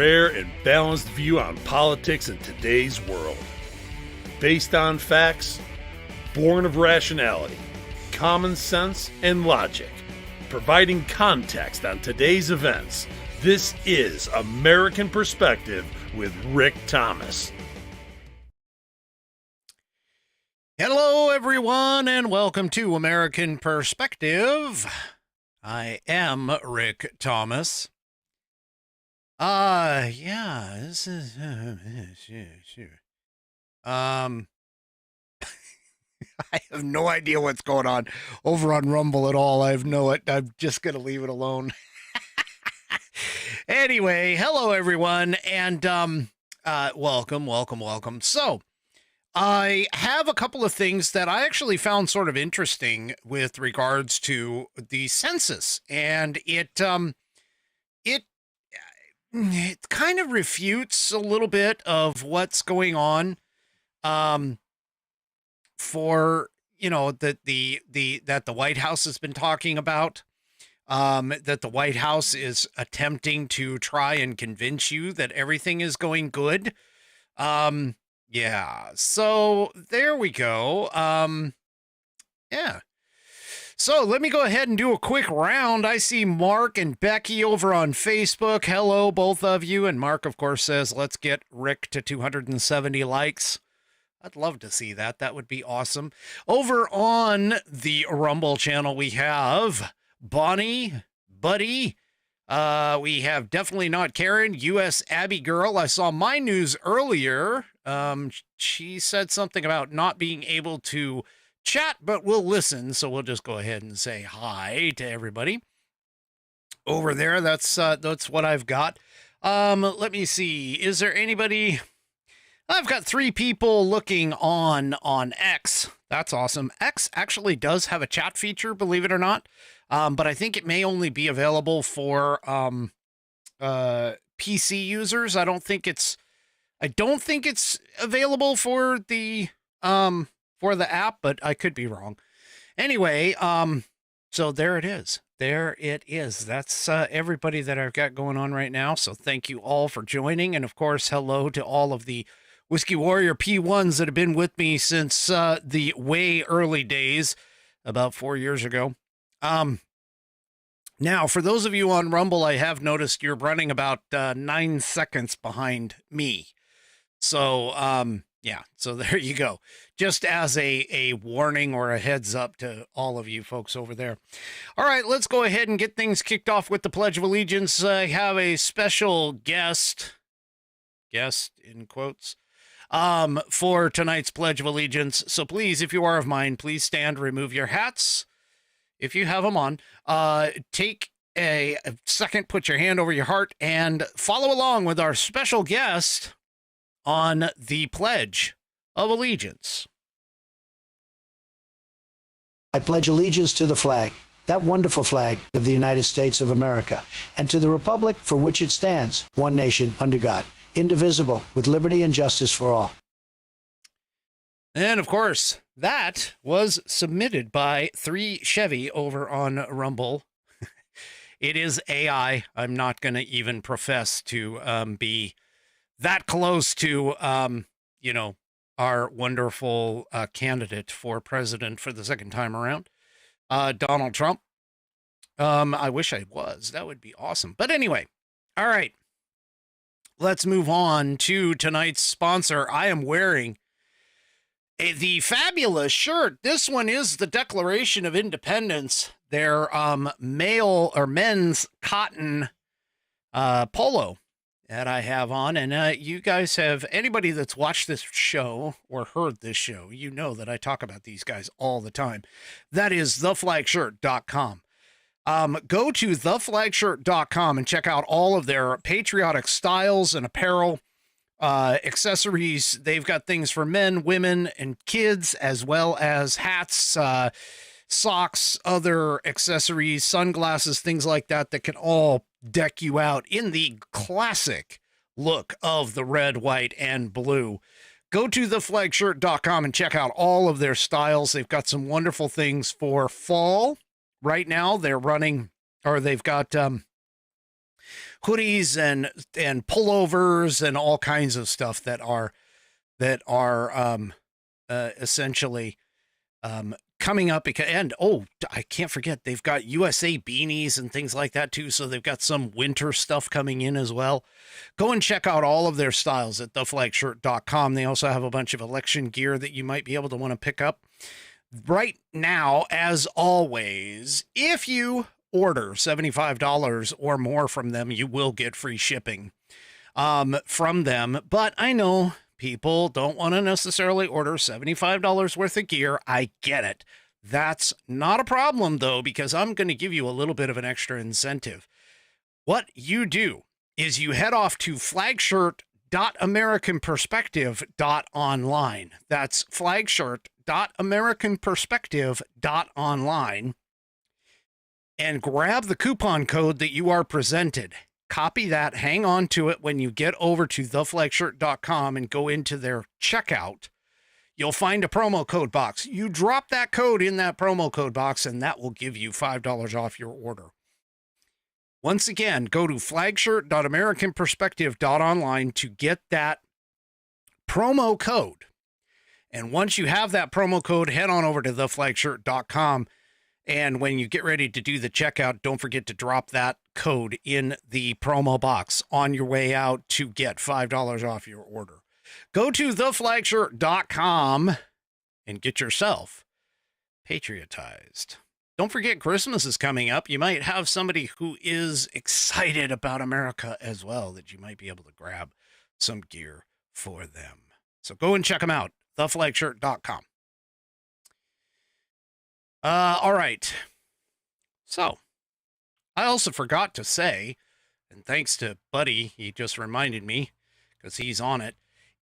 rare and balanced view on politics in today's world. Based on facts, born of rationality, common sense, and logic, providing context on today's events, this is American Perspective with Rick Thomas. Hello, everyone, and welcome to American Perspective. I am Rick Thomas. This is, I have no idea what's going on over on Rumble at all. I'm just going to leave it alone. Anyway, hello, everyone, and, welcome. So, I have a couple of things that I actually found sort of interesting with regards to the census, and it kind of refutes a little bit of what's going on, for, that the White House has been talking about, that the White House is attempting to try and convince you that everything is going good. Yeah, so there we go. Yeah. So let me go ahead and do a quick round. I see Mark and Becky over on Facebook. Hello, both of you. And Mark, of course, says, let's get Rick to 270 likes. I'd love to see that. That would be awesome. Over on the Rumble channel, we have Bonnie, Buddy. We have Definitely Not Karen, U.S. Abby Girl. I saw my news earlier. She said something about not being able to chat, but we'll listen. So we'll just go ahead and say hi to everybody over there. That's what I've got. Let me see. Is there anybody? I've got 3 people looking on X. That's awesome. X actually does have a chat feature, believe it or not. But I think it may only be available for PC users. I don't think it's available for the app, but I could be wrong. Anyway, so there it is. That's everybody that I've got going on right now. So thank you all for joining, and of course, hello to all of the Whiskey Warrior P1s that have been with me since the way early days, about 4 years ago. Now, for those of you on Rumble, I have noticed you're running about 9 seconds behind me. So, yeah, so there you go. Just as a warning or a heads up to all of you folks over there. All right, let's go ahead and get things kicked off with the Pledge of Allegiance. I have a special guest in quotes, for tonight's Pledge of Allegiance. So please, if you are of mine, please stand, remove your hats. If you have them on, take a second, put your hand over your heart, and follow along with our special guest on the Pledge of Allegiance. I pledge allegiance to the flag, that wonderful flag of the United States of America, and to the republic for which it stands, one nation, under God, indivisible, with liberty and justice for all. And, of course, that was submitted by 3 Chevy over on Rumble. It is AI. I'm not going to even profess to be that close to, our wonderful candidate for president for the second time around, Donald Trump. I wish I was. That would be awesome. But anyway, all right. Let's move on to tonight's sponsor. I am wearing the fabulous shirt. This one is the Declaration of Independence. Their male or men's cotton polo that I have on. And you guys have, anybody that's watched this show or heard this show, you know that I talk about these guys all the time. That is theflagshirt.com. Go to theflagshirt.com and check out all of their patriotic styles and apparel. Accessories. They've got things for men, women, and kids, as well as hats, socks, other accessories, sunglasses, things like that can all deck you out in the classic look of the red, white, and blue. Go to theflagshirt.com and check out all of their styles. They've got some wonderful things for fall. Right now, they've got hoodies and pullovers and all kinds of stuff that are essentially coming up. And I can't forget, they've got USA beanies and things like that too. So they've got some winter stuff coming in as well. Go and check out all of their styles at theflagshirt.com. They also have a bunch of election gear that you might be able to want to pick up right now. As always, if you order $75 or more from them, you will get free shipping from them. But I know people don't want to necessarily order $75 worth of gear. I get it. That's not a problem, though, because I'm going to give you a little bit of an extra incentive. What you do is you head off to flagshirt.americanperspective.online. That's flagshirt.americanperspective.online, and grab the coupon code that you are presented. Copy that, hang on to it when you get over to theflagshirt.com and go into their checkout. You'll find a promo code box. You drop that code in that promo code box, and that will give you $5 off your order. Once again, go to flagshirt.americanperspective.online to get that promo code. And once you have that promo code, head on over to theflagshirt.com. And when you get ready to do the checkout, don't forget to drop that code in the promo box on your way out to get $5 off your order. Go to theflagshirt.com and get yourself patriotized. Don't forget, Christmas is coming up. You might have somebody who is excited about America as well that you might be able to grab some gear for them. So go and check them out, theflagshirt.com. All right. So I also forgot to say, and thanks to Buddy, he just reminded me because he's on it.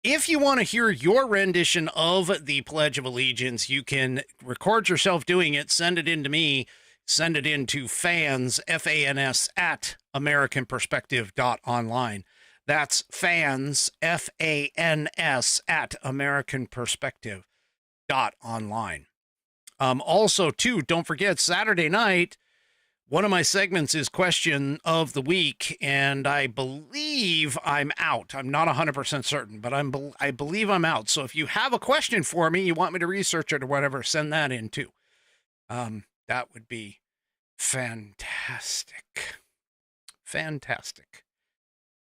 If you want to hear your rendition of the Pledge of Allegiance, you can record yourself doing it, send it in to me, send it in to fans, F-A-N-S, at americanperspective.online. That's fans, F-A-N-S, at americanperspective.online. Also, too, don't forget, Saturday night, one of my segments is Question of the Week, and I believe I'm out. I'm not 100% certain, but I believe I'm out. So if you have a question for me, you want me to research it or whatever, send that in, too. That would be fantastic. Fantastic.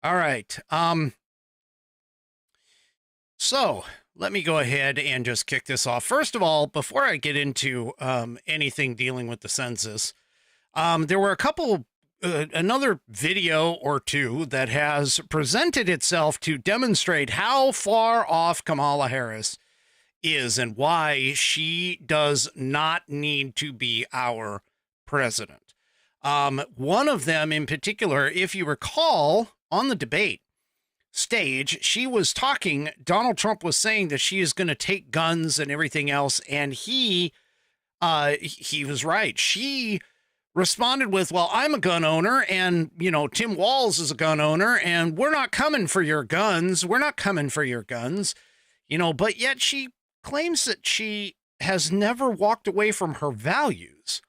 All right. So let me go ahead and just kick this off. First of all, before I get into anything dealing with the census, there were another video or two that has presented itself to demonstrate how far off Kamala Harris is and why she does not need to be our president. One of them in particular, if you recall, on the debate stage, she was talking, Donald Trump was saying that she is going to take guns and everything else, and he was right. She responded with, well, I'm a gun owner, and, Tim Walz is a gun owner, and we're not coming for your guns. We're not coming for your guns, but yet she claims that she has never walked away from her values.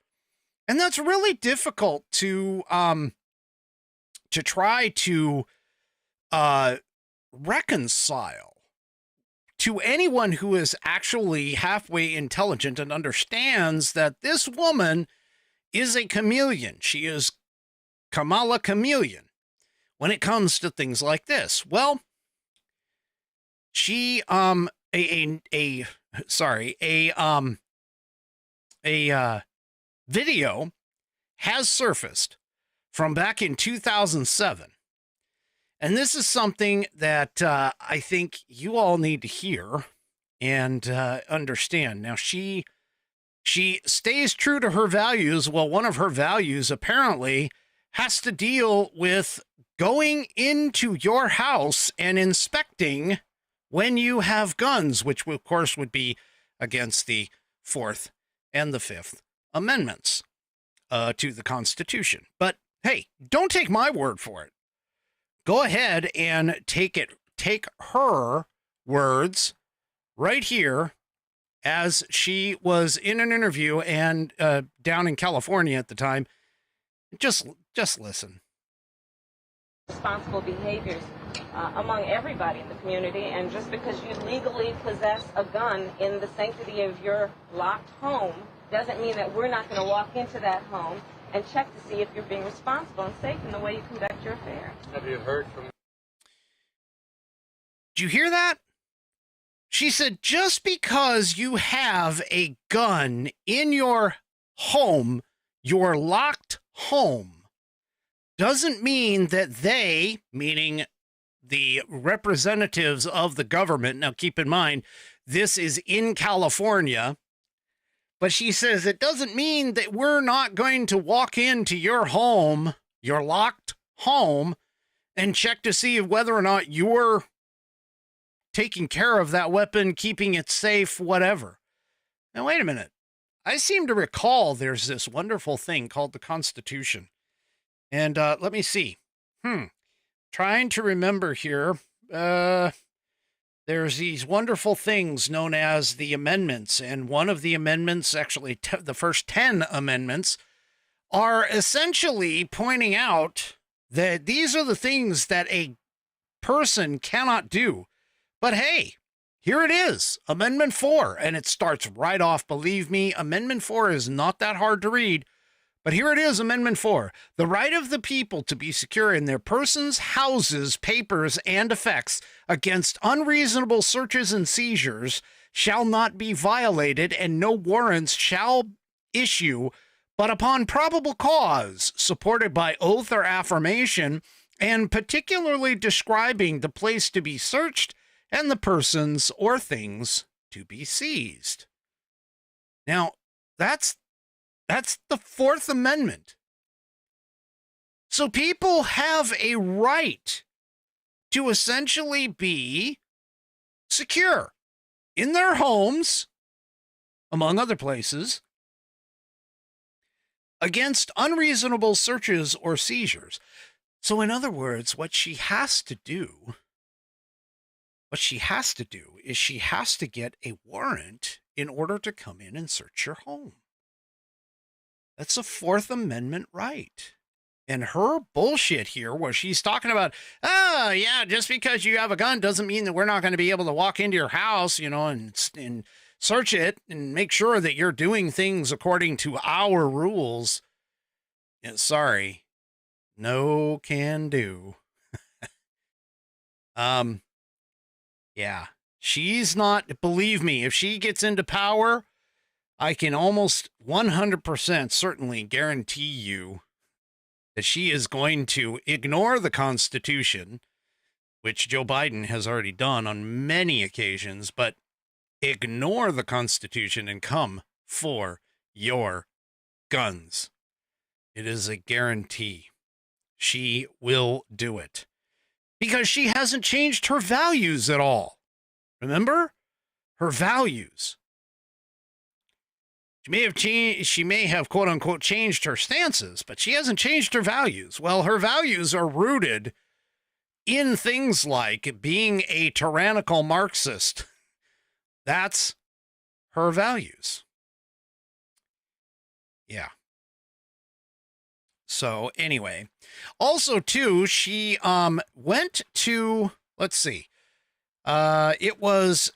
And that's really difficult to try to reconcile to anyone who is actually halfway intelligent and understands that this woman is a chameleon. She is Kamala Chameleon when it comes to things like this. Well, she video has surfaced from back in 2007. And this is something that I think you all need to hear and understand. Now, she stays true to her values. Well, one of her values apparently has to deal with going into your house and inspecting when you have guns, which of course would be against the Fourth and the Fifth Amendments to the Constitution. But hey, don't take my word for it. Go ahead and take her words right here as she was in an interview and down in California at the time. Just listen. responsible behaviors among everybody in the community. And just because you legally possess a gun in the sanctity of your locked home doesn't mean that we're not going to walk into that home and check to see if you're being responsible and safe in the way you conduct your affairs. Have you heard from... Did you hear that? She said, just because you have a gun in your home, your locked home, doesn't mean that they, meaning the representatives of the government, now keep in mind, this is in California, but she says it doesn't mean that we're not going to walk into your home, your locked home, and check to see whether or not you're taking care of that weapon, keeping it safe, whatever. Now, wait a minute. I seem to recall there's this wonderful thing called the Constitution. And let me see. Trying to remember here. There's these wonderful things known as the amendments. And one of the amendments, actually the first 10 amendments, are essentially pointing out that these are the things that a person cannot do. But hey, here it is, Amendment 4, and it starts right off. Believe me, Amendment 4 is not that hard to read, but here it is, Amendment 4. The right of the people to be secure in their persons, houses, papers, and effects against unreasonable searches and seizures shall not be violated, and no warrants shall issue but upon probable cause, supported by oath or affirmation, and particularly describing the place to be searched and the persons or things to be seized. Now, that's the Fourth Amendment. So people have a right to essentially be secure in their homes, among other places, against unreasonable searches or seizures. So in other words, what she has to do is she has to get a warrant in order to come in and search your home. That's a Fourth Amendment right. And her bullshit here, where she's talking about, oh, yeah, just because you have a gun doesn't mean that we're not going to be able to walk into your house, and search it and make sure that you're doing things according to our rules. Yeah, sorry. No can do. Yeah, she's not, believe me, if she gets into power, I can almost 100% certainly guarantee you that she is going to ignore the Constitution, which Joe Biden has already done on many occasions, but ignore the Constitution and come for your guns. It is a guarantee. She will do it. Because she hasn't changed her values at all. Remember? Her values. She may have quote unquote changed her stances, but she hasn't changed her values. Well, her values are rooted in things like being a tyrannical Marxist. That's her values. Yeah. So anyway, also too, she went to, let's see, it was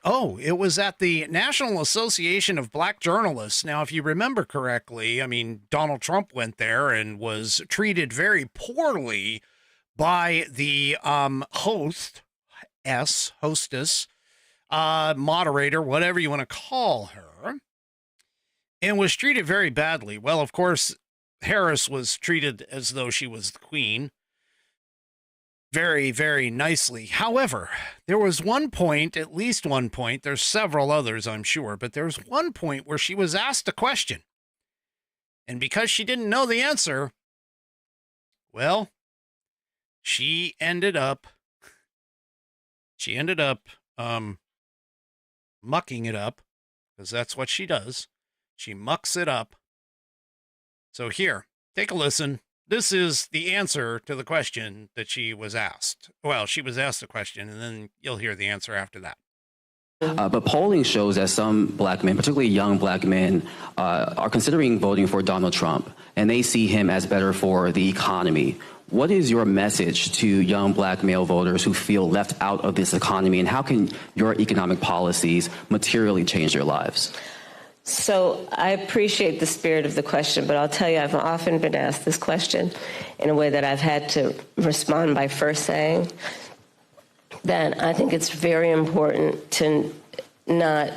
at the National Association of Black Journalists. Now, if you remember correctly, I mean, Donald Trump went there and was treated very poorly by the hostess, moderator, whatever you want to call her, and was treated very badly. Well, of course, Harris was treated as though she was the queen. Very, very nicely. However, there was one point, at least one point, there's several others, I'm sure, but there's one point where she was asked a question. And because she didn't know the answer, well, she ended up mucking it up, because that's what she does. She mucks it up. So here, take a listen. This is the answer to the question that she was asked. Well, she was asked a question, and then you'll hear the answer after that. But polling shows that some black men, particularly young black men, are considering voting for Donald Trump, and they see him as better for the economy. What is your message to young black male voters who feel left out of this economy, and how can your economic policies materially change their lives? So I appreciate the spirit of the question, but I'll tell you, I've often been asked this question in a way that I've had to respond by first saying that I think it's very important to not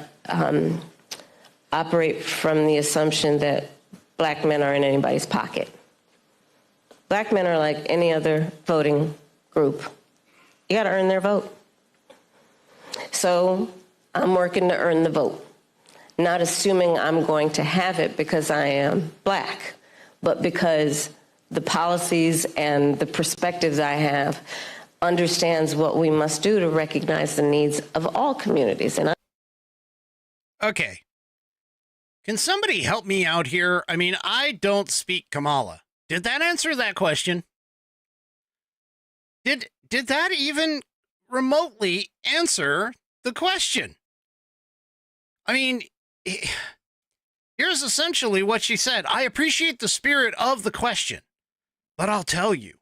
operate from the assumption that black men are in anybody's pocket. Black men are like any other voting group. You got to earn their vote. So I'm working to earn the vote, not assuming I'm going to have it because I am black, but because the policies and the perspectives I have understands what we must do to recognize the needs of all communities. And Okay. Can somebody help me out here? I mean, I don't speak Kamala. Did that answer that question? Did that even remotely answer the question? I mean, here's essentially what she said. I appreciate the spirit of the question, but I'll tell you,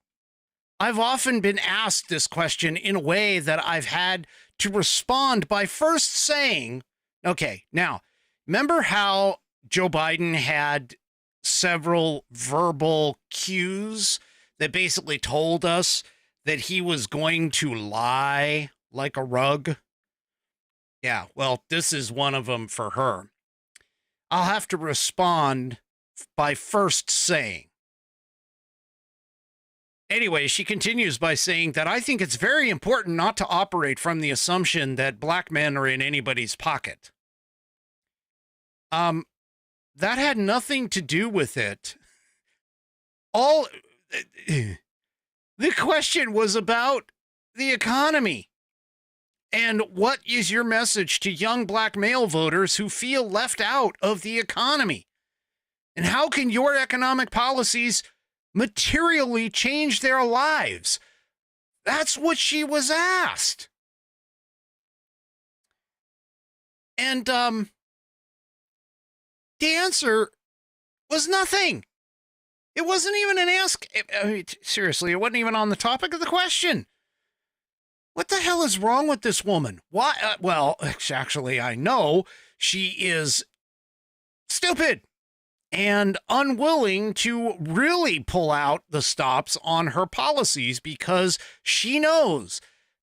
I've often been asked this question in a way that I've had to respond by first saying, okay, now, remember how Joe Biden had several verbal cues that basically told us that he was going to lie like a rug? Yeah, well, this is one of them for her. I'll have to respond by first saying. Anyway, she continues by saying that I think it's very important not to operate from the assumption that black men are in anybody's pocket. That had nothing to do with it. The question was about the economy. And what is your message to young black male voters who feel left out of the economy? And how can your economic policies materially change their lives? That's what she was asked. And the answer was nothing. It wasn't even an ask. I mean, seriously, it wasn't even on the topic of the question. What the hell is wrong with this woman? Why? Well, actually, I know she is stupid and unwilling to really pull out the stops on her policies, because she knows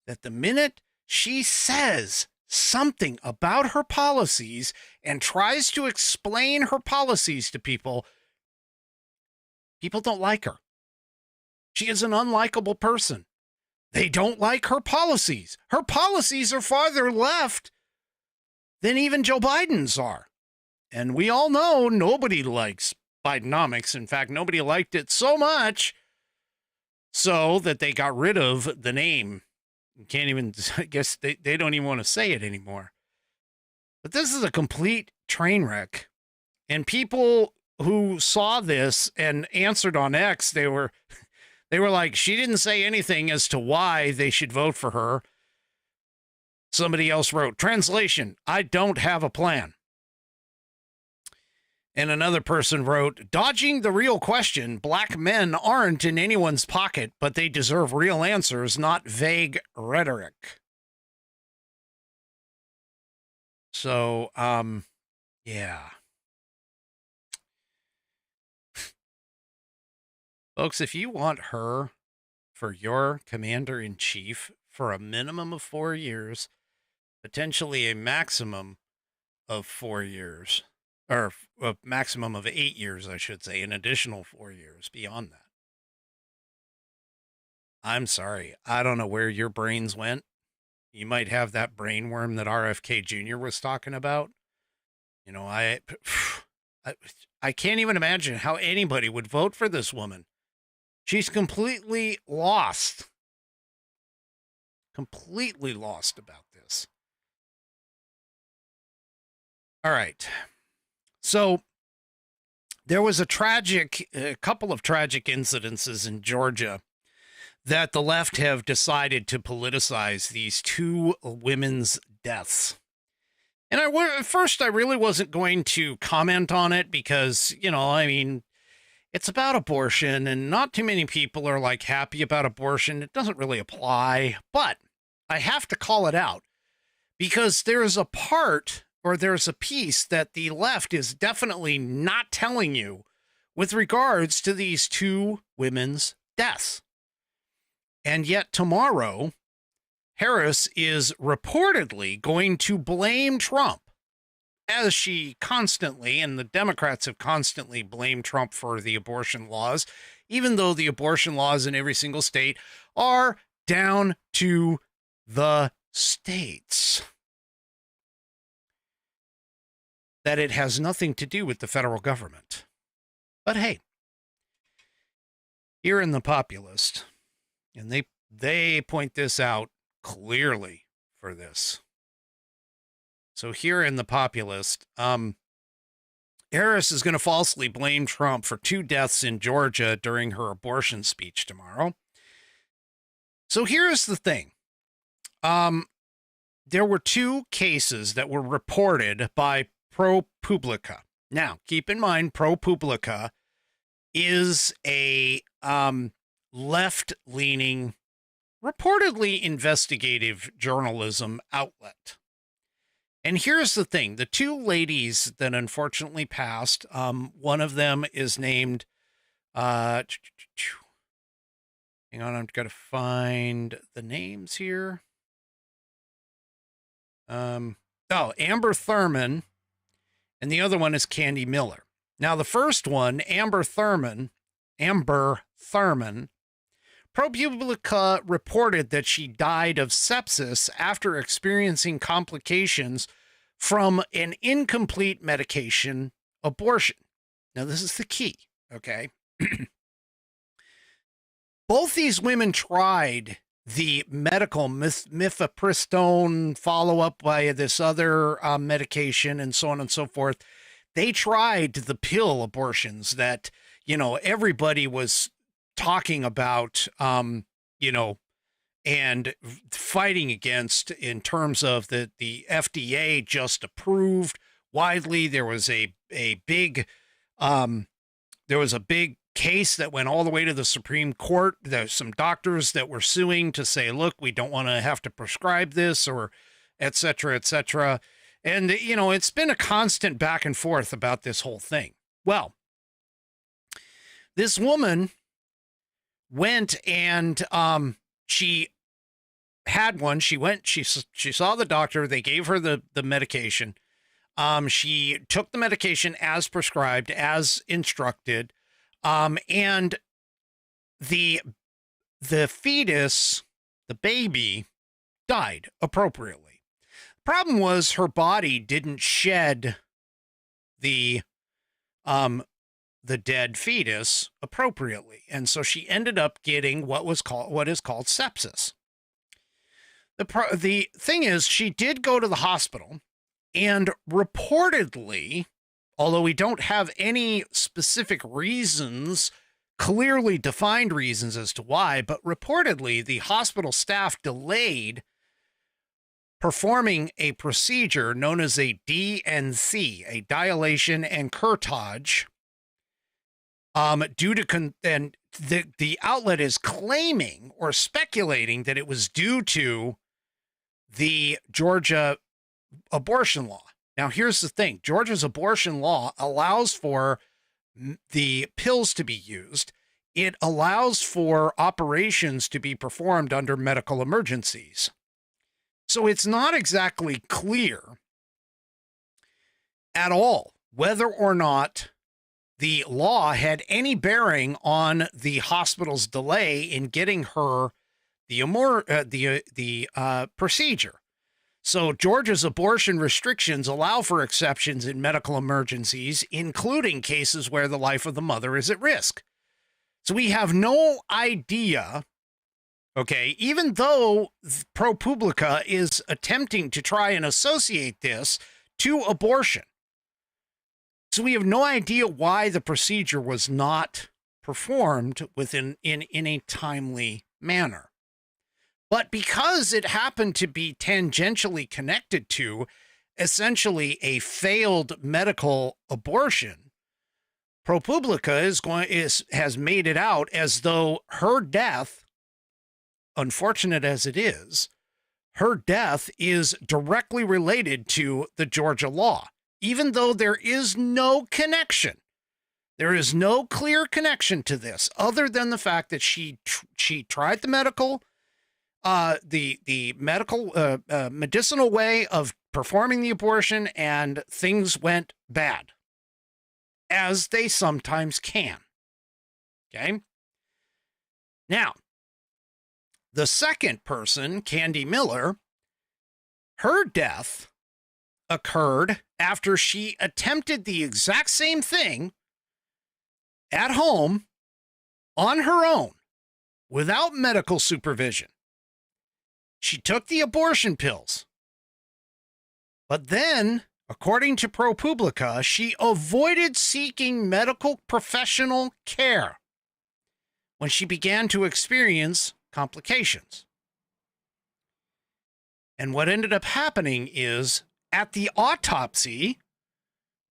that the minute she says something about her policies and tries to explain her policies to people, people don't like her. She is an unlikable person. They don't like her policies. Her policies are farther left than even Joe Biden's are. And we all know nobody likes Bidenomics. In fact, nobody liked it so much so that they got rid of the name. You can't even, I guess they don't even want to say it anymore. But this is a complete train wreck. And people who saw this and answered on X, they were like, she didn't say anything as to why they should vote for her. Somebody else wrote, translation, I don't have a plan. And another person wrote, dodging the real question, black men aren't in anyone's pocket, but they deserve real answers, not vague rhetoric. So, yeah. Folks, if you want her for your commander-in-chief for a minimum of 4 years, potentially a maximum of 4 years, or a maximum of 8 years, I should say, an additional 4 years beyond that. I'm sorry. I don't know where your brains went. You might have that brain worm that RFK Jr. was talking about. You know, I can't even imagine how anybody would vote for this woman. She's completely lost. Completely lost about this. All right. So there was a couple of tragic incidences in Georgia that the left have decided to politicize, these two women's deaths. And at first, I really wasn't going to comment on it because, I mean, it's about abortion and not too many people are like happy about abortion. It doesn't really apply, but I have to call it out because there's a piece that the left is definitely not telling you with regards to these two women's deaths. And yet tomorrow, Harris is reportedly going to blame Trump, as she constantly, and the Democrats have constantly blamed Trump for the abortion laws, even though the abortion laws in every single state are down to the states. That it has nothing to do with the federal government. But hey, here in the Populist, and they point this out clearly for this. So here in the Populist, Harris is going to falsely blame Trump for 2 deaths in Georgia during her abortion speech tomorrow. So here's the thing. There were 2 cases that were reported by ProPublica. Now, keep in mind, ProPublica is a left-leaning, reportedly investigative journalism outlet. And here's the thing. The 2 ladies that unfortunately passed, one of them is named, hang on, I've got to find the names here. Amber Thurman, and the other one is Candy Miller. Now, the first one, Amber Thurman, ProPublica reported that she died of sepsis after experiencing complications from an incomplete medication abortion. Now, this is the key, okay? Both these women tried the medical mifepristone follow-up by this other medication and so on and so forth. They tried the pill abortions that, everybody was talking about, and fighting against in terms of the FDA just approved widely. There was a big case that went all the way to the Supreme Court. There's some doctors that were suing to say, look, we don't want to have to prescribe this, or et cetera, et cetera. And, it's been a constant back and forth about this whole thing. Well, this woman went and she had one. She saw the doctor. They gave her the medication. She took the medication as prescribed, as instructed. And the fetus, the baby, died appropriately. Problem was her body didn't shed the dead fetus appropriately, and so she ended up getting what is called sepsis. The thing is, she did go to the hospital, and reportedly, although we don't have any specific reasons, clearly defined reasons as to why, but reportedly the hospital staff delayed performing a procedure known as a D&C, a dilation and curettage, due to the outlet is claiming or speculating that it was due to the Georgia abortion law. Now, here's the thing. Georgia's abortion law allows for the pills to be used. It allows for operations to be performed under medical emergencies. So it's not exactly clear at all whether or not the law had any bearing on the hospital's delay in getting her the procedure. So Georgia's abortion restrictions allow for exceptions in medical emergencies, including cases where the life of the mother is at risk. So we have no idea, okay, even though ProPublica is attempting to try and associate this to abortion. So we have no idea why the procedure was not performed in a timely manner. But because it happened to be tangentially connected to essentially a failed medical abortion, ProPublica has made it out as though her death, unfortunate as it is, her death is directly related to the Georgia law, even though there is no connection. There is no clear connection to this other than the fact that she tried the medicinal way of performing the abortion, and things went bad, as they sometimes can. Okay? Now, the second person, Candy Miller, her death occurred after she attempted the exact same thing at home on her own without medical supervision. She took the abortion pills. But then, according to ProPublica, she avoided seeking medical professional care when she began to experience complications. And what ended up happening is, at the autopsy,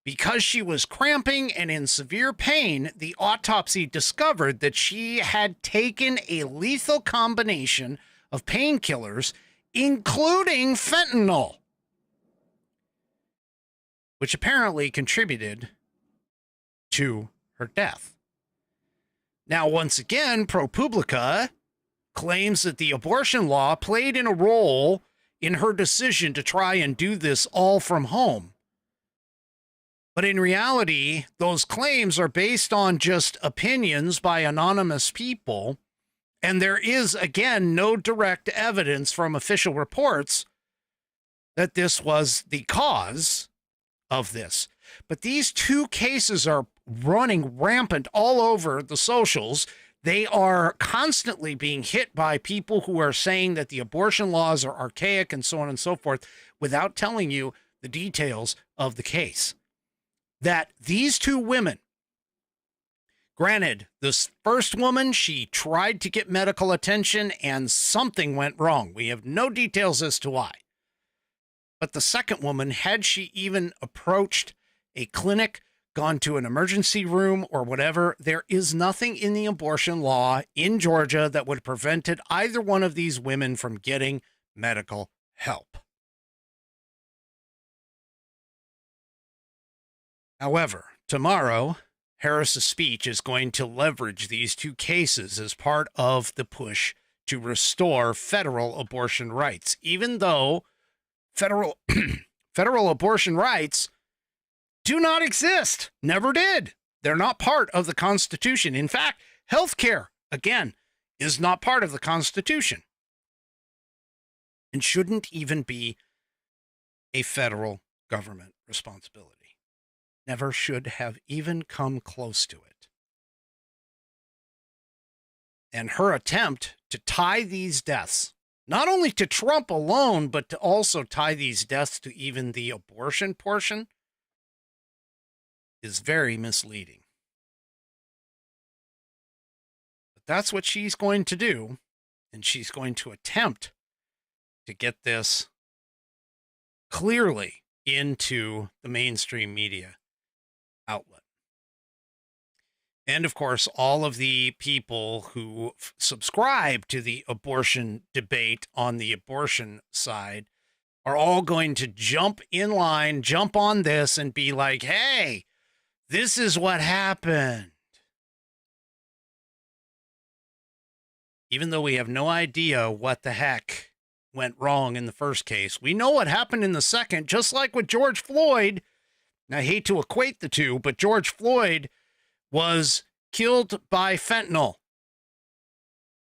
because she was cramping and in severe pain, the autopsy discovered that she had taken a lethal combination of painkillers, including fentanyl, which apparently contributed to her death. Now, once again, ProPublica claims that the abortion law played in a role in her decision to try and do this all from home. But in reality, those claims are based on just opinions by anonymous people, and there is, again, no direct evidence from official reports that this was the cause of this. But these two cases are running rampant all over the socials. They are constantly being hit by people who are saying that the abortion laws are archaic and so on and so forth, without telling you the details of the case. That these two women, granted, this first woman, she tried to get medical attention and something went wrong. We have no details as to why. But the second woman, had she even approached a clinic, gone to an emergency room or whatever, there is nothing in the abortion law in Georgia that would have prevented either one of these women from getting medical help. However, tomorrow, Harris's speech is going to leverage these two cases as part of the push to restore federal abortion rights, even though federal abortion rights do not exist, never did. They're not part of the Constitution. In fact, health care, again, is not part of the Constitution and shouldn't even be a federal government responsibility. Never should have even come close to it. And her attempt to tie these deaths, not only to Trump alone, but to also tie these deaths to even the abortion portion, is very misleading. But that's what she's going to do, and she's going to attempt to get this clearly into the mainstream media outlet. And of course, all of the people who subscribe to the abortion debate on the abortion side are all going to jump in line, jump on this and be like, hey, this is what happened. Even though we have no idea what the heck went wrong in the first case, we know what happened in the second, just like with George Floyd. I hate to equate the two, but George Floyd was killed by fentanyl.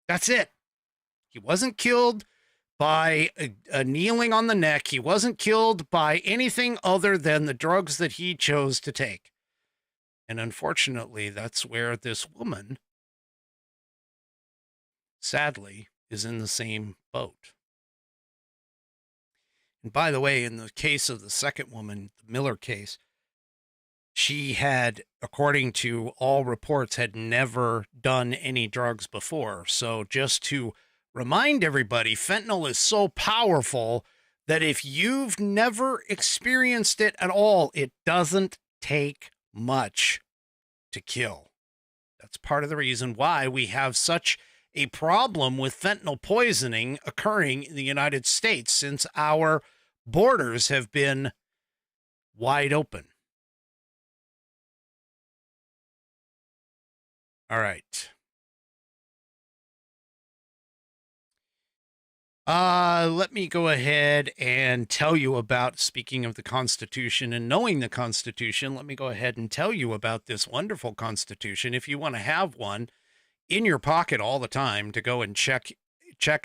That's it. He wasn't killed by a kneeling on the neck. He wasn't killed by anything other than the drugs that he chose to take. And unfortunately, that's where this woman, sadly, is in the same boat. And by the way, in the case of the second woman, the Miller case, she had, according to all reports, had never done any drugs before. So just to remind everybody, fentanyl is so powerful that if you've never experienced it at all, it doesn't take much to kill. That's part of the reason why we have such a problem with fentanyl poisoning occurring in the United States since our borders have been wide open. All right. Let me go ahead and tell you about, speaking of the Constitution and knowing the Constitution, let me go ahead and tell you about this wonderful Constitution. If you want to have one in your pocket all the time to go and check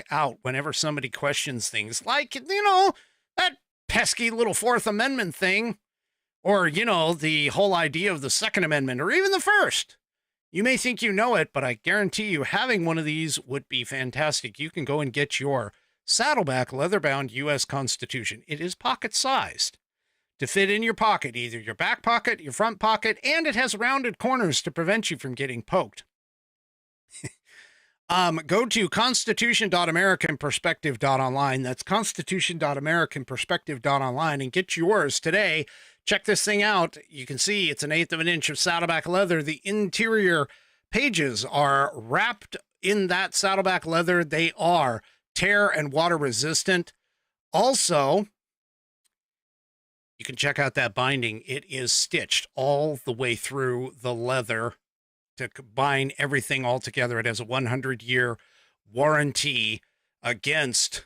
out whenever somebody questions things like, that pesky little Fourth Amendment thing, or, the whole idea of the Second Amendment, or even the First. You may think you know it, but I guarantee you having one of these would be fantastic. You can go and get your Saddleback leather-bound U.S. Constitution. It is pocket-sized to fit in your pocket, either your back pocket, your front pocket, and it has rounded corners to prevent you from getting poked. Go to constitution.americanperspective.online. That's constitution.americanperspective.online and get yours today. Check this thing out. You can see it's 1/8 of an inch of Saddleback leather. The interior pages are wrapped in that Saddleback leather. They are tear and water resistant. Also, you can check out that binding. It is stitched all the way through the leather to combine everything all together. It has a 100-year warranty against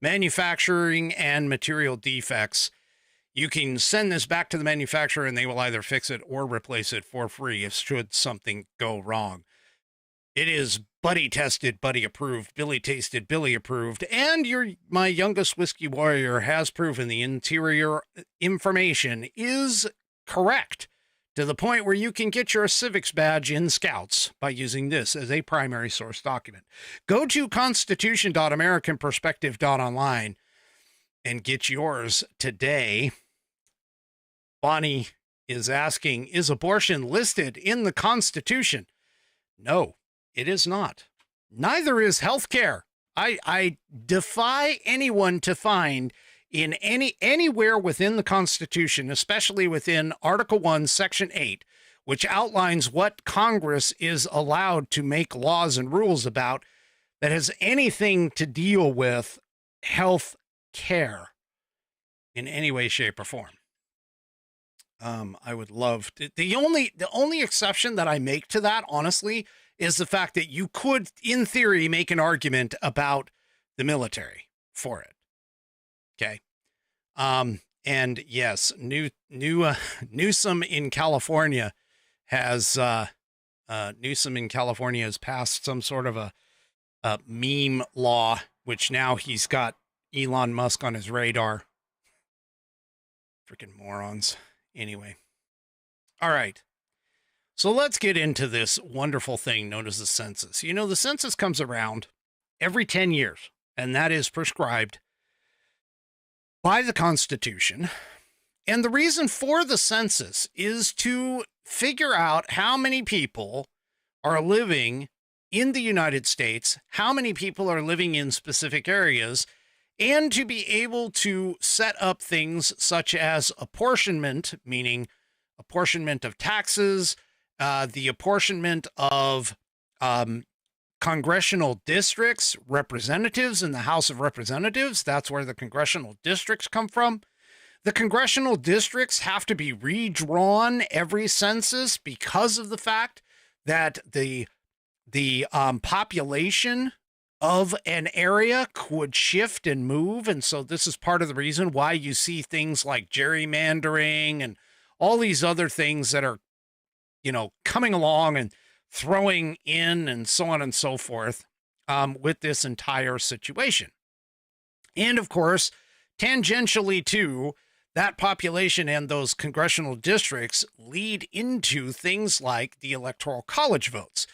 manufacturing and material defects. You can send this back to the manufacturer and they will either fix it or replace it for free if should something go wrong. It is buddy tested, buddy approved, Billy tasted, Billy approved, and my youngest whiskey warrior has proven the interior information is correct to the point where you can get your civics badge in Scouts by using this as a primary source document. Go to constitution.americanperspective.online and get yours today. Bonnie is asking, is abortion listed in the Constitution? No, it is not. Neither is healthcare. I defy anyone to find in anywhere within the Constitution, especially within Article 1, Section 8, which outlines what Congress is allowed to make laws and rules about, that has anything to deal with health care in any way, shape, or form. I would love to, the only exception that I make to that, honestly, is the fact that you could, in theory, make an argument about the military for it. Okay. And yes, Newsom in California has passed some sort of a meme law, which now he's got Elon Musk on his radar. Freaking morons. Anyway. All right. So let's get into this wonderful thing known as the census. The census comes around every 10 years, and that is prescribed by the Constitution. And the reason for the census is to figure out how many people are living in the United States, how many people are living in specific areas, and to be able to set up things such as apportionment, meaning apportionment of taxes, the apportionment of congressional districts, representatives in the House of Representatives. That's where the congressional districts come from. The congressional districts have to be redrawn every census because of the fact that the population of an area could shift and move. And so this is part of the reason why you see things like gerrymandering and all these other things that are, coming along and throwing in and so on and so forth with this entire situation. And of course, tangentially to that population and those congressional districts lead into things like the Electoral College votes.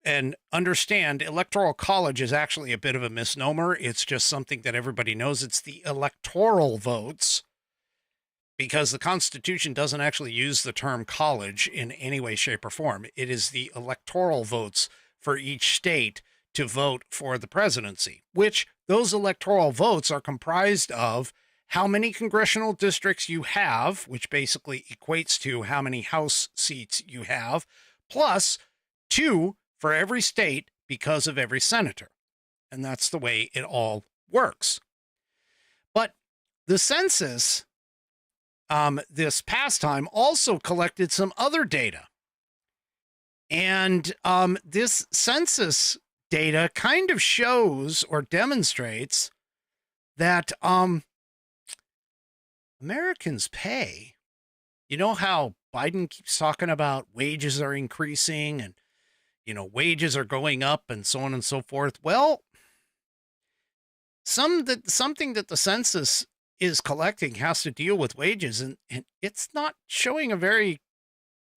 And understand, Electoral College is actually a bit of a misnomer. It's just something that everybody knows. It's the electoral votes, because the Constitution doesn't actually use the term college in any way, shape, or form. It is the electoral votes for each state to vote for the presidency, which those electoral votes are comprised of how many congressional districts you have, which basically equates to how many House seats you have, plus 2 for every state because of every senator. And that's the way it all works. But the census, this past time, also collected some other data. And this census data kind of shows or demonstrates that Americans pay. You know how Biden keeps talking about wages are increasing and, wages are going up and so on and so forth. Well, something that the census is collecting has to deal with wages, and it's not showing a very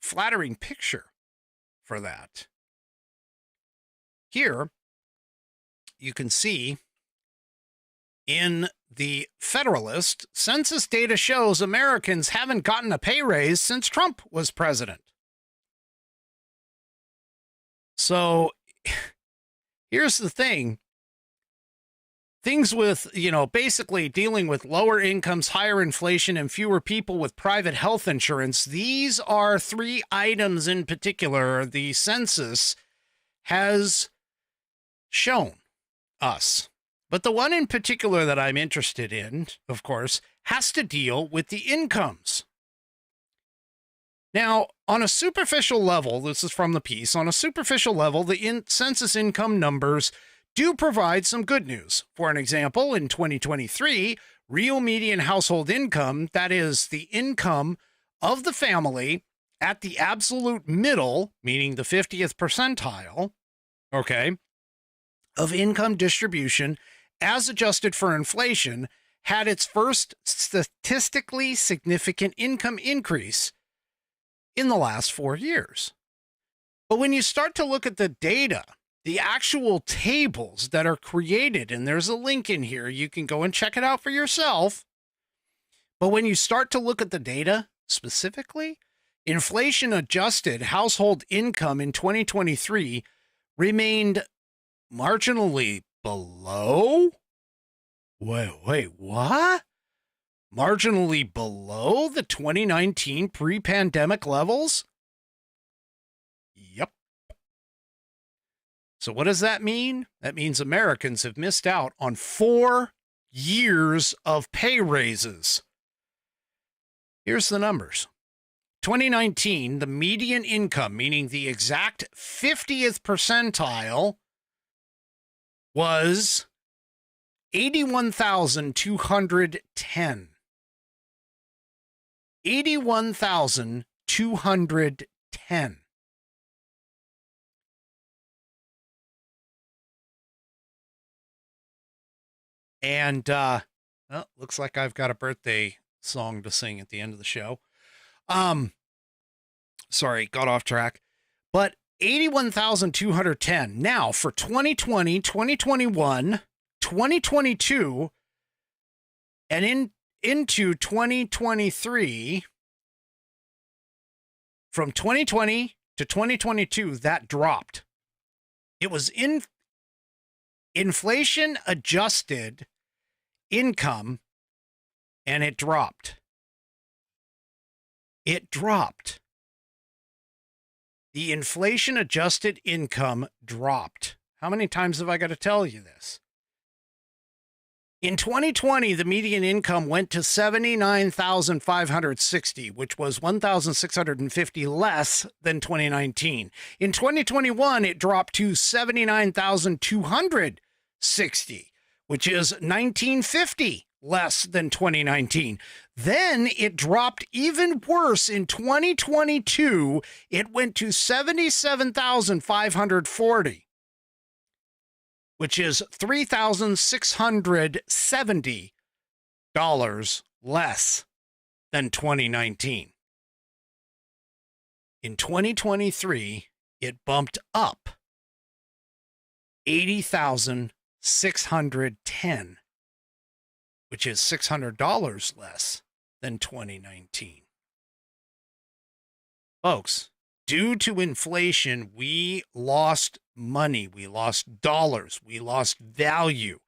flattering picture for that. Here, you can see in the Federalist, census data shows Americans haven't gotten a pay raise since Trump was president. So here's the thing. Things with, basically dealing with lower incomes, higher inflation, and fewer people with private health insurance. These are 3 items in particular the census has shown us. But the one in particular that I'm interested in, of course, has to deal with the incomes. Now, on a superficial level, this is from the piece, on a superficial level, the census income numbers do provide some good news. For an example, in 2023, real median household income, that is the income of the family at the absolute middle, meaning the 50th percentile, of income distribution as adjusted for inflation, had its first statistically significant income increase in the last 4 years. But when you start to look at the data, the actual tables that are created, and there's a link in here, you can go and check it out for yourself. But when you start to look at the data specifically, inflation adjusted household income in 2023 remained marginally below. Wait, what? Marginally below the 2019 pre-pandemic levels? Yep. So what does that mean? That means Americans have missed out on 4 years of pay raises. Here's the numbers. 2019, the median income, meaning the exact 50th percentile, was $81,210. $81,210. And looks like I've got a birthday song to sing at the end of the show. Sorry, got off track. But 81,210. Now, for 2020, 2021, 2022, and into 2023, from 2020 to 2022, that dropped. It was inflation adjusted income, and it dropped. It dropped. The inflation adjusted income dropped. How many times have I got to tell you this? In 2020, the median income went to $79,560, which was $1,650 less than 2019. In 2021, it dropped to $79,260, which is $1,950 less than 2019. Then it dropped even worse in 2022. It went to $77,540. Which is $3,670 less than 2019. In 2023, it bumped up $80,610, which is $600 less than 2019. Folks, due to inflation, we lost money, we lost dollars, we lost value,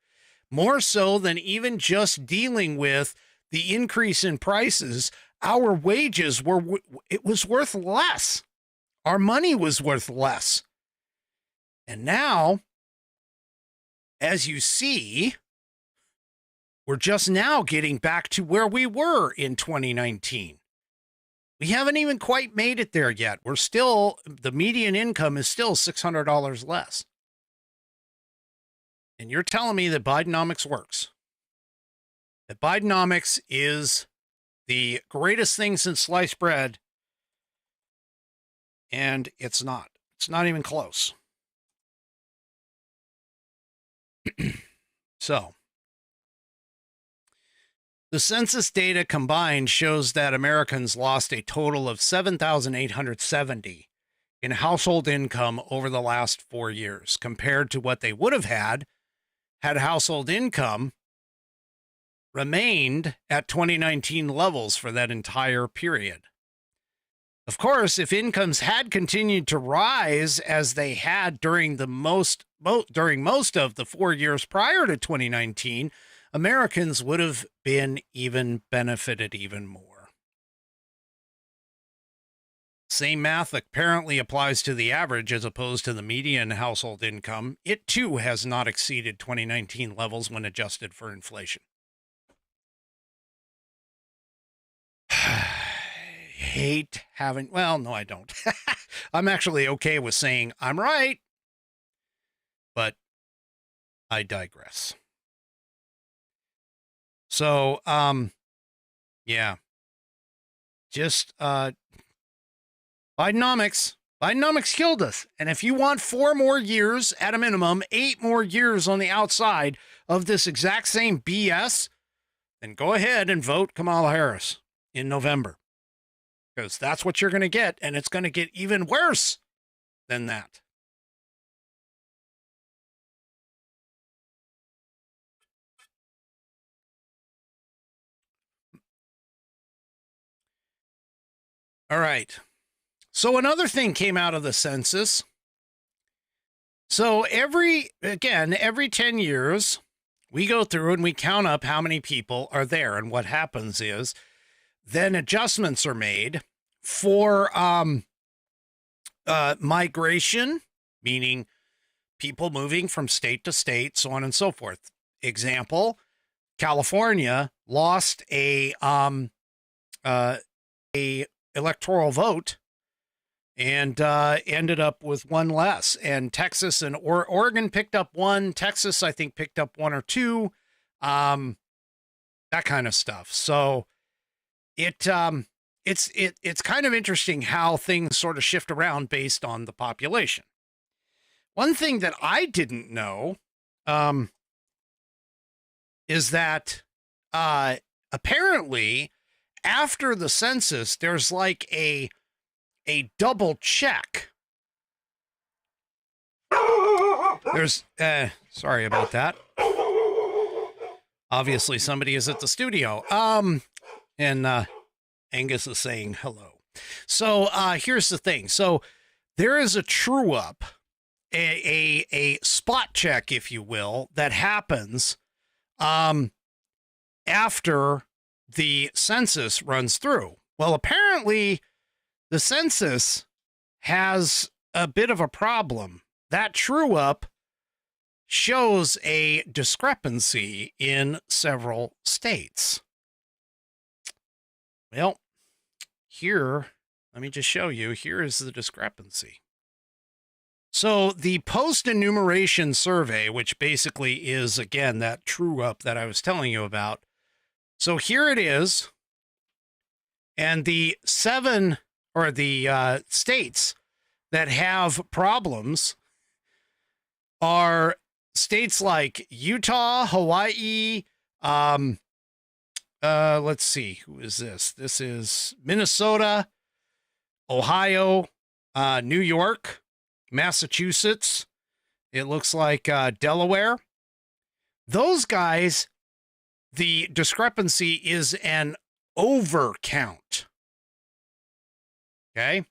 more so than even just dealing with the increase in prices. Our wages it was worth less. Our money was worth less. And now, as you see, we're just now getting back to where we were in 2019. We haven't even quite made it there yet. The median income is still $600 less. And you're telling me that Bidenomics works? That Bidenomics is the greatest thing since sliced bread? And it's not. It's not even close. So, the census data combined shows that Americans lost a total of $7,870 in household income over the last 4 years, compared to what they would have had household income remained at 2019 levels for that entire period. Of course, if incomes had continued to rise as they had during most of the 4 years prior to 2019, Americans would have been benefited even more. Same math apparently applies to the average as opposed to the median household income. It too has not exceeded 2019 levels when adjusted for inflation. Hate having, well, no, I don't. I'm actually okay with saying I'm right, but I digress. So, yeah, just, Bidenomics killed us. And if you want 4 more years at a minimum, 8 more years on the outside of this exact same BS, then go ahead and vote Kamala Harris in November, because that's what you're going to get. And it's going to get even worse than that. All right. So another thing came out of the census. So every 10 years, we go through and we count up how many people are there. And what happens is then adjustments are made for migration, meaning people moving from state to state, so on and so forth. Example, California lost a electoral vote and ended up with one less. And Texas and Oregon picked up one. Texas, I think, picked up 1 or 2. That kind of stuff. So it's kind of interesting how things sort of shift around based on the population. One thing that I didn't know is that apparently after the census, there's like a double check. There's, sorry about that. Obviously somebody is at the studio. And Angus is saying hello. So here's the thing. So there is a true up, a spot check, if you will, that happens after the census runs through. Well, apparently the census has a bit of a problem. That true up shows a discrepancy in several states. Well, here, let me just show you. Here is the discrepancy. So the post-enumeration survey, which basically is, again, that true up that I was telling you about. So here it is. And the 7 or the states that have problems are states like Utah, Hawaii, let's see, who is this? This is Minnesota, Ohio, New York, Massachusetts. It looks like Delaware. Those guys, the discrepancy is an overcount. Okay?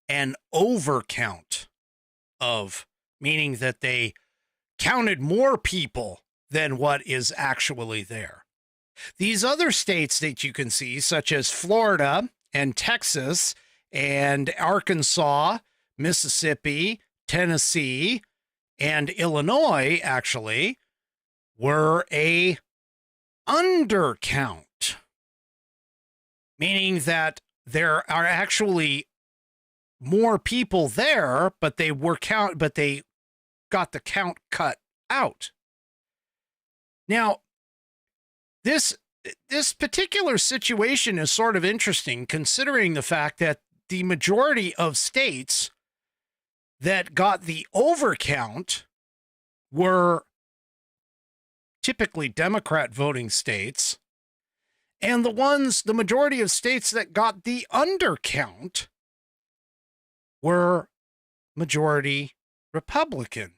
An overcount. of, meaning that they counted more people than what is actually there. These other states that you can see, such as Florida and Texas and Arkansas, Mississippi, Tennessee, and Illinois, actually, were a undercount, meaning that there are actually more people there, but they got the count cut out. Now, this particular situation is sort of interesting, considering the fact that the majority of states that got the overcount were typically Democrat voting states, and the majority of states that got the undercount were majority Republican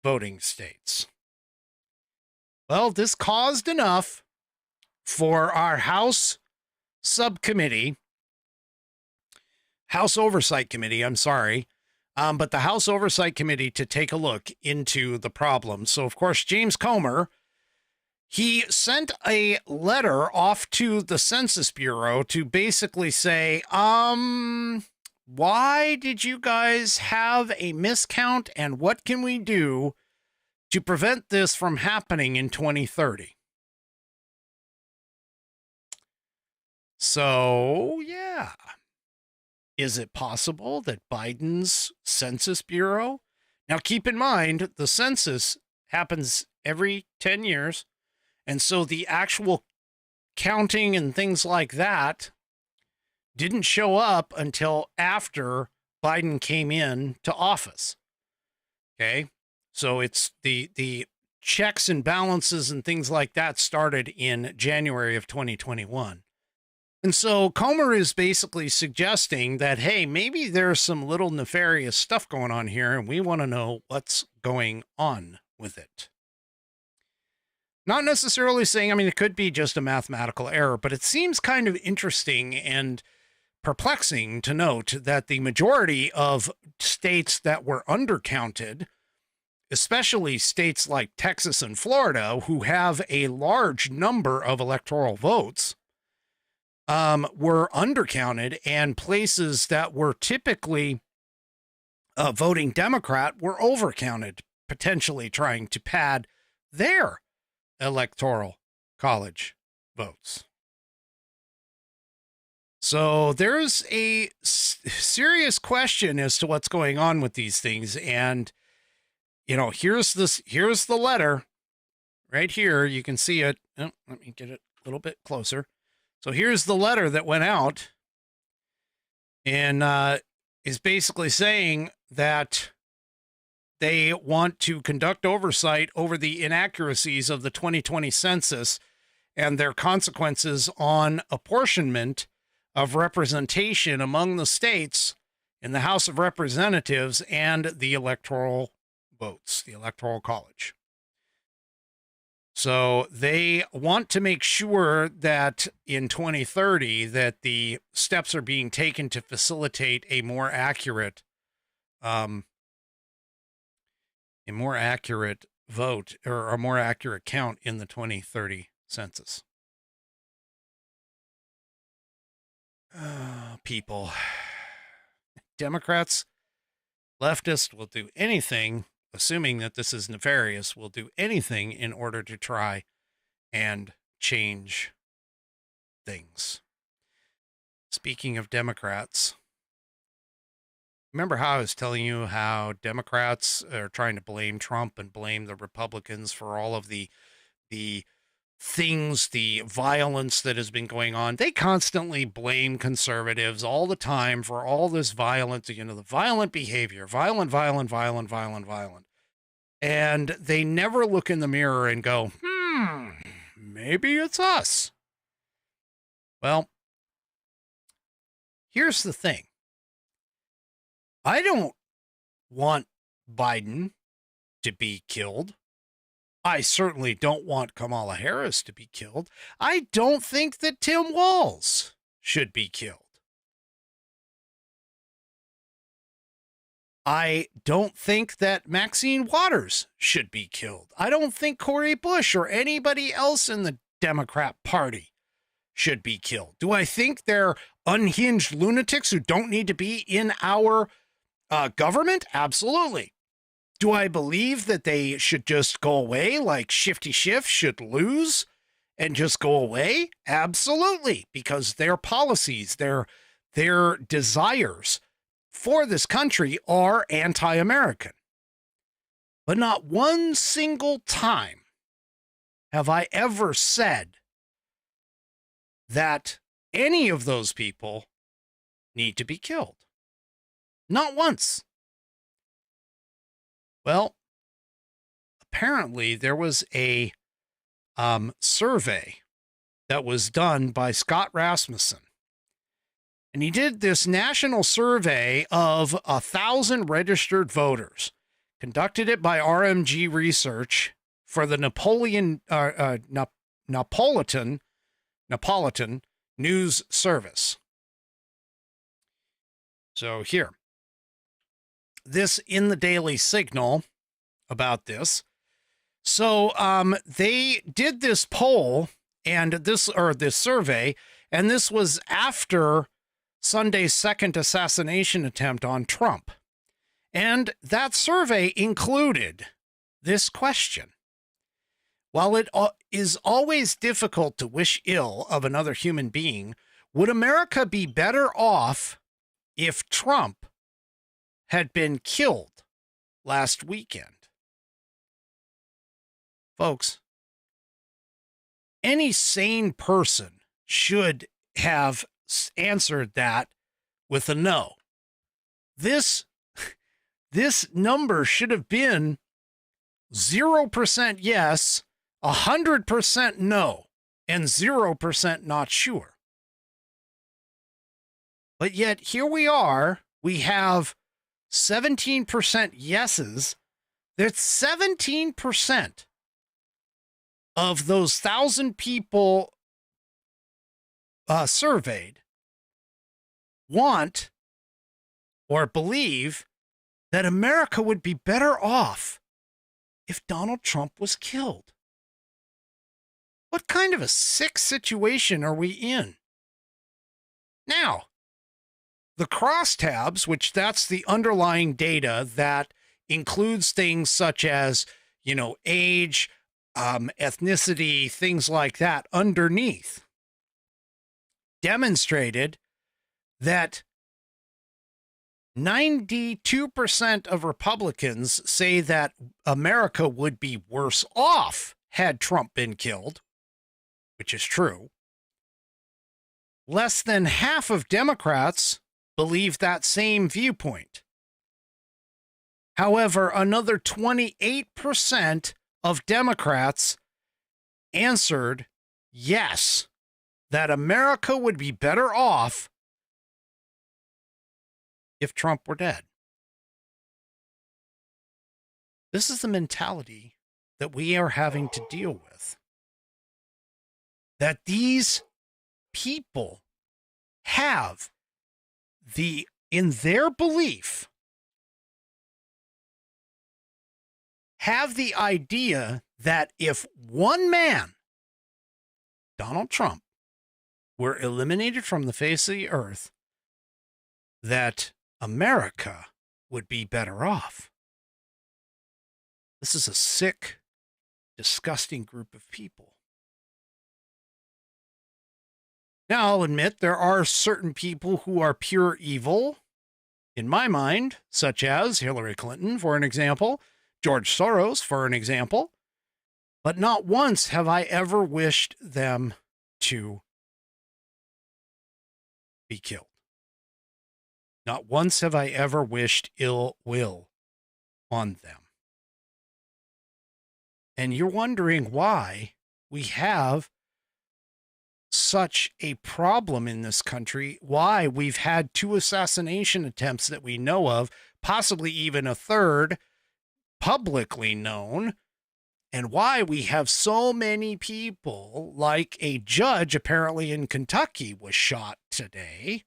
voting states. Well, this caused enough for our House Oversight Committee, but the House Oversight Committee to take a look into the problem. So, of course, James Comer, he sent a letter off to the Census Bureau to basically say, why did you guys have a miscount, and what can we do to prevent this from happening in 2030? So, yeah. Is it possible that Biden's Census Bureau? Now, keep in mind, the census happens every 10 years. And so the actual counting and things like that didn't show up until after Biden came in to office. Okay. So it's the checks and balances and things like that started in January of 2021. And so Comer is basically suggesting that, hey, maybe there's some little nefarious stuff going on here, and we want to know what's going on with it. Not necessarily saying, it could be just a mathematical error, but it seems kind of interesting and perplexing to note that the majority of states that were undercounted, especially states like Texas and Florida, who have a large number of electoral votes, were undercounted, and places that were typically voting Democrat were overcounted, potentially trying to pad their electoral college votes. So there's a serious question as to what's going on with these things. And, here's the letter right here. You can see it. Oh, let me get it a little bit closer. So here's the letter that went out, and is basically saying that they want to conduct oversight over the inaccuracies of the 2020 census and their consequences on apportionment of representation among the states in the House of Representatives and the electoral votes, the Electoral College. So they want to make sure that in 2030 that the steps are being taken to facilitate a more accurate vote, or a more accurate count in the 2030 census. People, Democrats, leftists will do anything, assuming that this is nefarious, will do anything in order to try and change things. Speaking of Democrats, remember how I was telling you how Democrats are trying to blame Trump and blame the Republicans for all of the things, the violence that has been going on? They constantly blame conservatives all the time for all this violence, the violent behavior, violent. And they never look in the mirror and go, maybe it's us. Well, here's the thing. I don't want Biden to be killed. I certainly don't want Kamala Harris to be killed. I don't think that Tim Walz should be killed. I don't think that Maxine Waters should be killed. I don't think Cori Bush or anybody else in the Democrat Party should be killed. Do I think they're unhinged lunatics who don't need to be in our government? Absolutely. Do I believe that they should just go away, like Shifty Schiff should lose and just go away? Absolutely, because their policies, their desires for this country are anti-American. But not one single time have I ever said that any of those people need to be killed. Not once. Well, apparently there was a survey that was done by Scott Rasmussen. And he did this national survey of 1,000 registered voters, conducted it by RMG Research for the Napolitan News Service. So here, this in the Daily Signal about this. So they did this poll and this survey, and this was after Sunday's second assassination attempt on Trump. And that survey included this question. While it is always difficult to wish ill of another human being, would America be better off if Trump had been killed last weekend? Folks, any sane person should have answered that with a no. This number should have been 0% yes, 100% no, and 0% not sure. But yet here we are, we have 17% yeses. That's 17% of those 1,000 people surveyed want or believe that America would be better off if Donald Trump was killed. What kind of a sick situation are we in? Now, the crosstabs, which that's the underlying data that includes things such as, age, ethnicity, things like that underneath, demonstrated that 92% of Republicans say that America would be worse off had Trump been killed, which is true. Less than half of Democrats believe that same viewpoint. However, another 28% of Democrats answered yes, that America would be better off if Trump were dead. This is the mentality that we are having to deal with. That these people have in their belief, have the idea that if one man, Donald Trump, were eliminated from the face of the earth, that America would be better off. This is a sick, disgusting group of people. Now, I'll admit there are certain people who are pure evil, in my mind, such as Hillary Clinton, for an example, George Soros, for an example, but not once have I ever wished them to be killed. Not once have I ever wished ill will on them. And you're wondering why we have such a problem in this country, why we've had 2 assassination attempts that we know of, possibly even a third publicly known, and why we have so many people, like a judge apparently in Kentucky was shot today.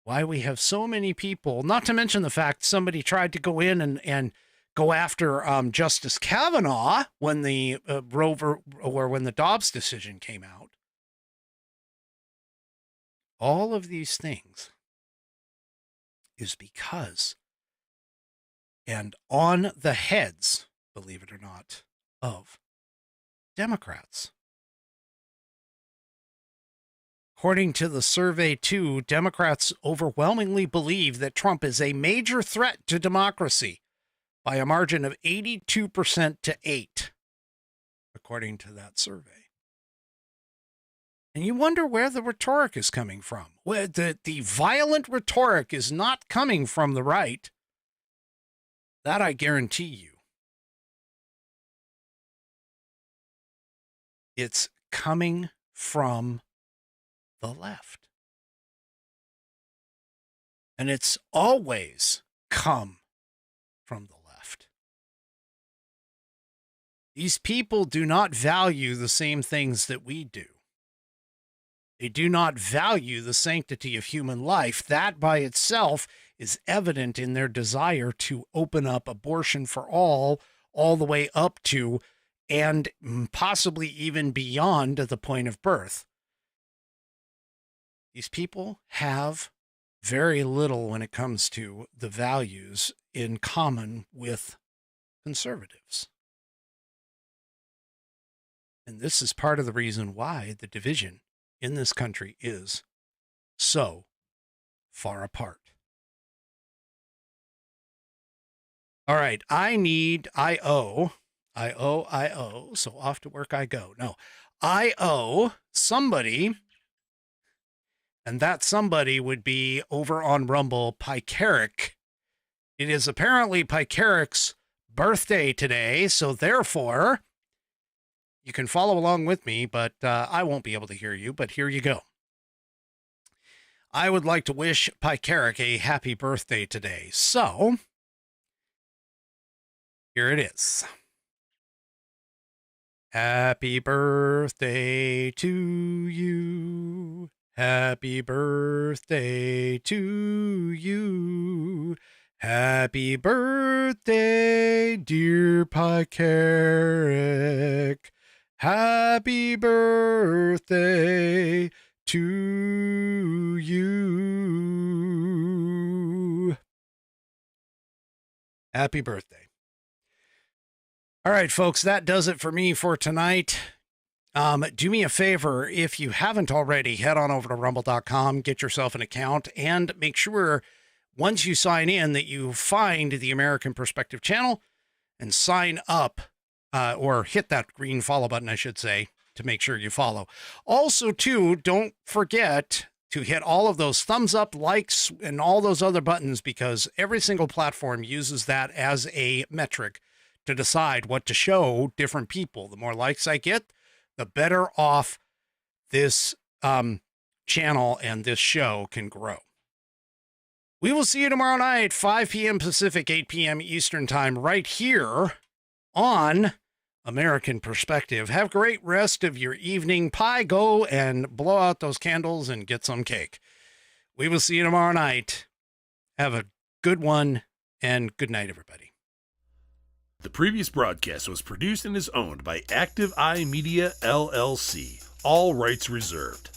why we have so many people, not to mention the fact somebody tried to go in and go after Justice Kavanaugh when the when the Dobbs decision came out. All of these things is because, and on the heads, believe it or not, of Democrats. According to the survey, too, Democrats overwhelmingly believe that Trump is a major threat to democracy by a margin of 82% to 8%, according to that survey. And you wonder where the rhetoric is coming from. Where the violent rhetoric is not coming from the right. That I guarantee you. It's coming from the left. And it's always come from the left. These people do not value the same things that we do. They do not value the sanctity of human life. That by itself is evident in their desire to open up abortion for all the way up to and possibly even beyond the point of birth. These people have very little when it comes to the values in common with conservatives. And this is part of the reason why the division in this country is so far apart. All right, I owe, so off to work I go. No, I owe somebody, and that somebody would be over on Rumble, Pycaric. It is apparently Pycaric's birthday today, so therefore, you can follow along with me, but I won't be able to hear you, but here you go. I would like to wish Pycaric a happy birthday today. So, here it is. Happy birthday to you. Happy birthday to you. Happy birthday, dear Pycaric. Happy birthday to you. Happy birthday. All right, folks, that does it for me for tonight. Do me a favor, if you haven't already, head on over to rumble.com, get yourself an account, and make sure once you sign in that you find the American Perspective channel and sign up, or hit that green follow button, I should say, to make sure you follow. Also, too, don't forget to hit all of those thumbs up, likes, and all those other buttons, because every single platform uses that as a metric to decide what to show different people. The more likes I get, the better off this channel and this show can grow. We will see you tomorrow night, 5 p.m. Pacific, 8 p.m. Eastern Time, right here on American Perspective. Have a great rest of your evening. Pie, go and blow out those candles and get some cake. We will see you tomorrow night. Have a good one, and good night, everybody. The previous broadcast was produced and is owned by Active Eye Media LLC. All rights reserved.